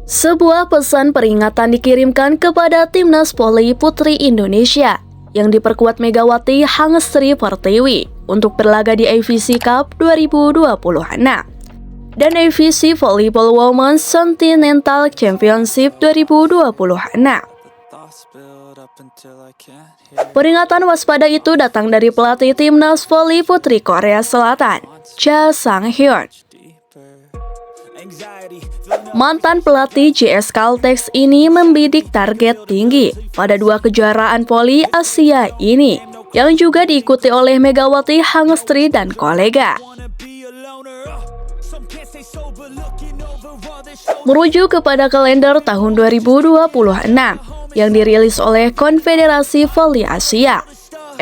Sebuah pesan peringatan dikirimkan kepada Timnas Voli Putri Indonesia yang diperkuat Megawati Hangestri Pertiwi untuk berlaga di AVC Cup 2026 dan AVC Volleyball Women's Continental Championship 2026. Peringatan waspada itu datang dari pelatih Timnas Voli Putri Korea Selatan, Cha Sang-hyun. Mantan pelatih JS Caltex ini membidik target tinggi pada dua kejuaraan voli Asia ini, yang juga diikuti oleh Megawati Hangestri dan kolega. Merujuk kepada kalender tahun 2026 yang dirilis oleh Konfederasi Voli Asia,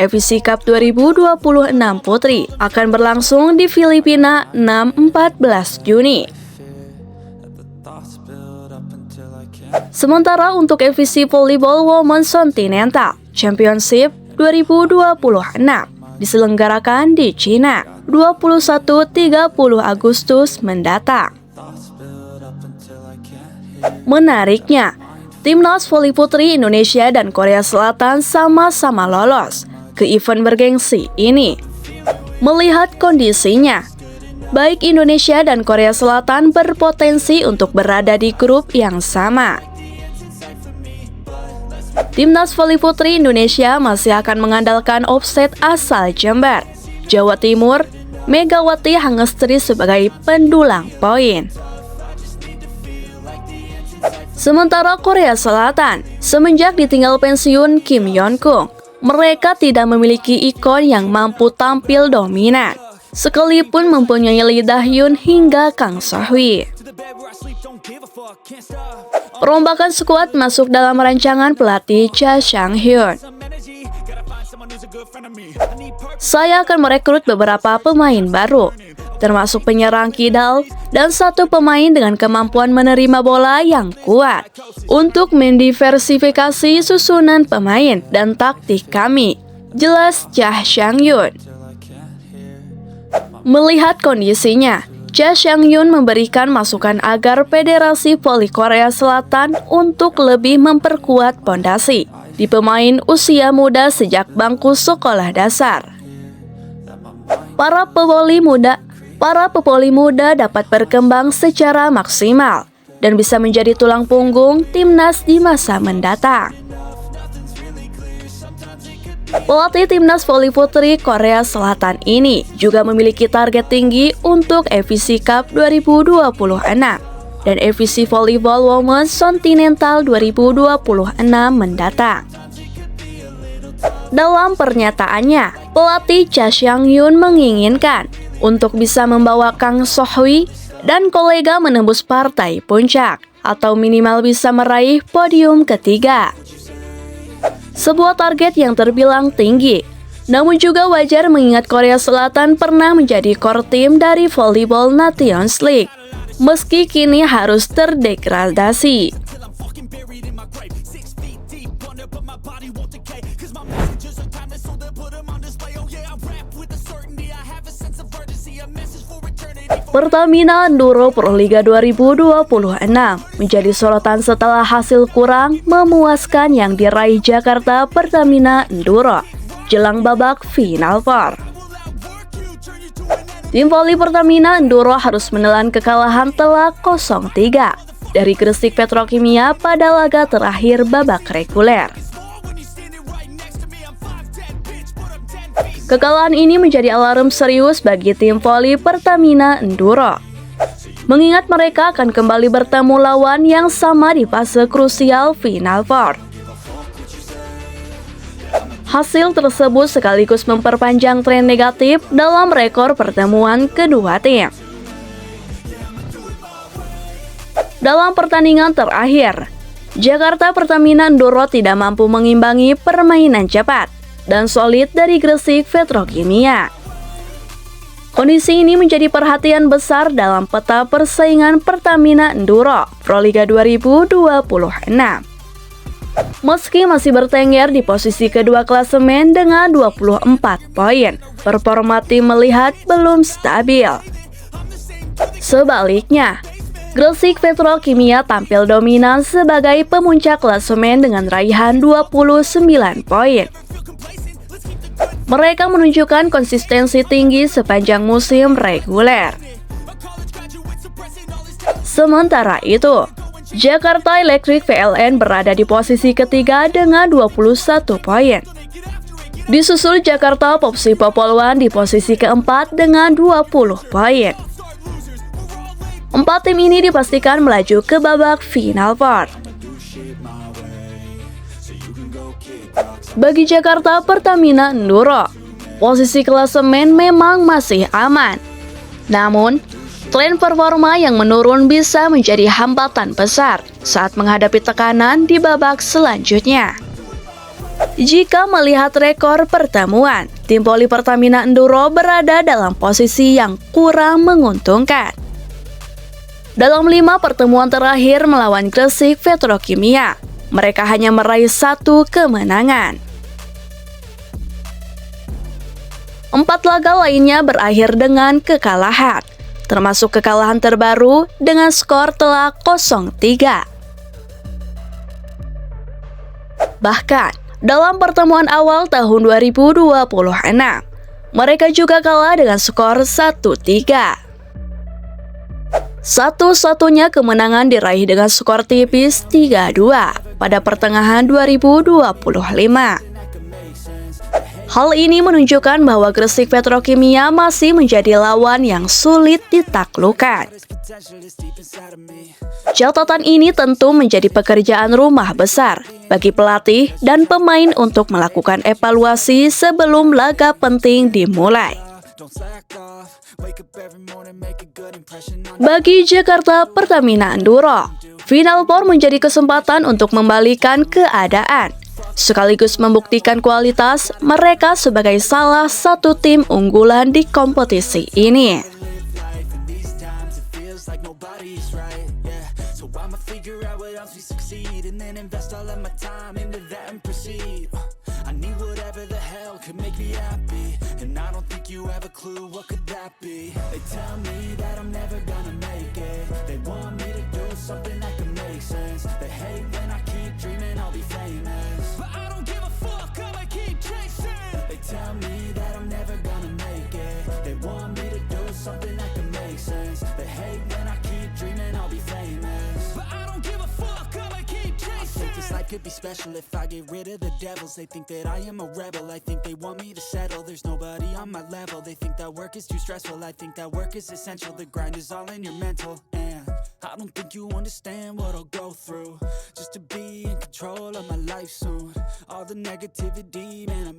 AVC Cup 2026 Putri akan berlangsung di Filipina 6-14 Juni. Sementara untuk AVC Volleyball Women's Continental Championship 2026 diselenggarakan di China 21-30 Agustus mendatang. Menariknya, Timnas Voli Putri Indonesia dan Korea Selatan sama-sama lolos ke event bergengsi ini. Melihat kondisinya, baik Indonesia dan Korea Selatan berpotensi untuk berada di grup yang sama. Timnas Voli Putri Indonesia masih akan mengandalkan offset asal Jember, Jawa Timur, Megawati Hangestri sebagai pendulang poin. Sementara Korea Selatan, semenjak ditinggal pensiun Kim Yeon-kung, mereka tidak memiliki ikon yang mampu tampil dominan, sekalipun mempunyai Lee Da-hyun hingga Kang So-hwi. Perombakan skuad masuk dalam rancangan pelatih Cha Sang-hyun. Saya akan merekrut beberapa pemain baru, termasuk penyerang kidal dan satu pemain dengan kemampuan menerima bola yang kuat untuk mendiversifikasi susunan pemain dan taktik kami, jelas Cha Sang-hyun. Melihat kondisinya, Cha Sang-hyun memberikan masukan agar Federasi Voli Korea Selatan untuk lebih memperkuat pondasi di pemain usia muda sejak bangku sekolah dasar. Para pevoli muda dapat berkembang secara maksimal dan bisa menjadi tulang punggung timnas di masa mendatang. Pelatih Timnas Voli Putri Korea Selatan ini juga memiliki target tinggi untuk AVC Cup 2026 dan AVC Volleyball Women's Continental 2026 mendatang. Dalam pernyataannya, pelatih Cha Sang-hyun menginginkan untuk bisa membawa Kang So-hwi dan kolega menembus partai puncak atau minimal bisa meraih podium ketiga. Sebuah target yang terbilang tinggi, namun juga wajar mengingat Korea Selatan pernah menjadi core team dari Volleyball Nations League, meski kini harus terdegradasi. Pertamina Enduro Pro Liga 2026 menjadi sorotan setelah hasil kurang memuaskan yang diraih Jakarta Pertamina Enduro jelang babak Final Four. Tim voli Pertamina Enduro harus menelan kekalahan telak 0-3 dari Gresik Petrokimia pada laga terakhir babak reguler. Kekalahan ini menjadi alarm serius bagi tim voli Pertamina Enduro, mengingat mereka akan kembali bertemu lawan yang sama di fase krusial Final Four. Hasil tersebut sekaligus memperpanjang tren negatif dalam rekor pertemuan kedua tim. Dalam pertandingan terakhir, Jakarta Pertamina Enduro tidak mampu mengimbangi permainan cepat dan solid dari Gresik Petrokimia. Kondisi ini menjadi perhatian besar dalam peta persaingan Pertamina Enduro Pro Liga 2026. Meski masih bertengger di posisi kedua klasemen dengan 24 poin, performa tim melihat belum stabil. Sebaliknya, Gresik Petrokimia tampil dominan sebagai pemuncak klasemen dengan raihan 29 poin. Mereka menunjukkan konsistensi tinggi sepanjang musim reguler. Sementara itu, Jakarta Electric PLN berada di posisi ketiga dengan 21 poin. Disusul Jakarta Popsi Popolwan di posisi keempat dengan 20 poin. 4 tim ini dipastikan melaju ke babak final four. Bagi Jakarta Pertamina Enduro, posisi klasemen memang masih aman. Namun, tren performa yang menurun bisa menjadi hambatan besar saat menghadapi tekanan di babak selanjutnya. Jika melihat rekor pertemuan, tim Poli Pertamina Enduro berada dalam posisi yang kurang menguntungkan. Dalam 5 pertemuan terakhir melawan Gresik Petrokimia, mereka hanya meraih 1 kemenangan. 4 laga lainnya berakhir dengan kekalahan, termasuk kekalahan terbaru dengan skor telak 0-3. Bahkan, dalam pertemuan awal tahun 2026, mereka juga kalah dengan skor 1-3. Satu-satunya kemenangan diraih dengan skor tipis 3-2 pada pertengahan 2025. Hal ini menunjukkan bahwa Gresik Petrokimia masih menjadi lawan yang sulit ditaklukkan. Catatan ini tentu menjadi pekerjaan rumah besar bagi pelatih dan pemain untuk melakukan evaluasi sebelum laga penting dimulai. Bagi Jakarta Pertamina Enduro, Final Four menjadi kesempatan untuk membalikan keadaan, sekaligus membuktikan kualitas mereka sebagai salah satu tim unggulan di kompetisi ini. Could be special if I get rid of the devils. They think that I am a rebel. I think they want me to settle. There's nobody on my level. They think that work is too stressful. I think that work is essential. The grind is all in your mental. And I don't think you understand what I'll go through just to be in control of my life soon. All the negativity, man,